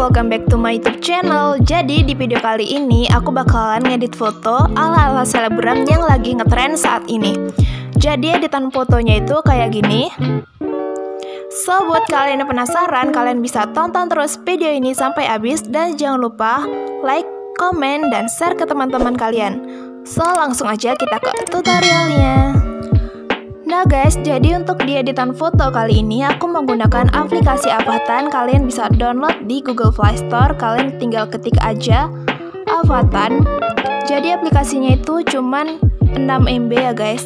welcome back to my YouTube channel. Jadi di video kali ini aku bakalan ngedit foto ala-ala selebgram yang lagi ngetrend saat ini. Jadi editan fotonya itu kayak gini. So buat kalian yang penasaran, kalian bisa tonton terus video ini sampai habis. Dan jangan lupa like, komen, dan share ke teman-teman kalian. So langsung aja kita ke tutorialnya. Nah guys, jadi untuk di editan foto kali ini aku menggunakan aplikasi Avatan. Kalian bisa download di Google Play Store. Kalian tinggal ketik aja Avatan. Jadi aplikasinya itu cuman 6 MB ya guys.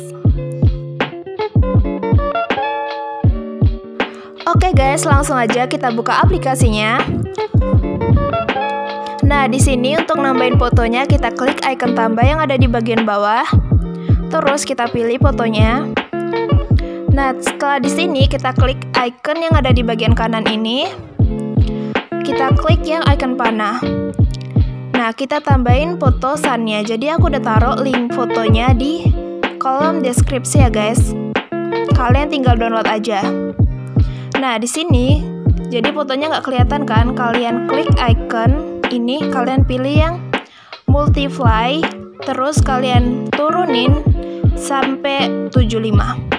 Oke guys, langsung aja kita buka aplikasinya. Nah, di sini untuk nambahin fotonya kita klik icon tambah yang ada di bagian bawah. Terus kita pilih fotonya. Nah, setelah di sini kita klik icon yang ada di bagian kanan ini. Kita klik yang icon panah. Nah, kita tambahin foto sunnya. Jadi aku udah taruh link fotonya di kolom deskripsi ya guys. Kalian tinggal download aja. Nah, di sini jadi fotonya nggak kelihatan kan? Kalian klik icon ini, kalian pilih yang multiply, terus kalian turunin sampai 75.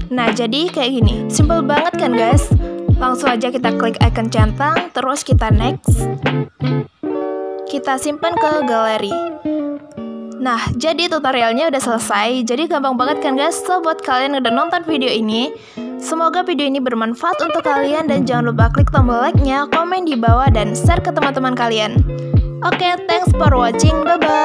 Nah, jadi kayak gini. Simple banget kan guys? Langsung aja kita klik icon centang, terus kita next. Kita simpan ke galeri. Nah, jadi tutorialnya udah selesai. Jadi gampang banget kan guys? So, buat kalian yang udah nonton video ini, semoga video ini bermanfaat untuk kalian. Dan jangan lupa klik tombol like-nya, komen di bawah, dan share ke teman-teman kalian. Oke, thanks for watching. Bye-bye.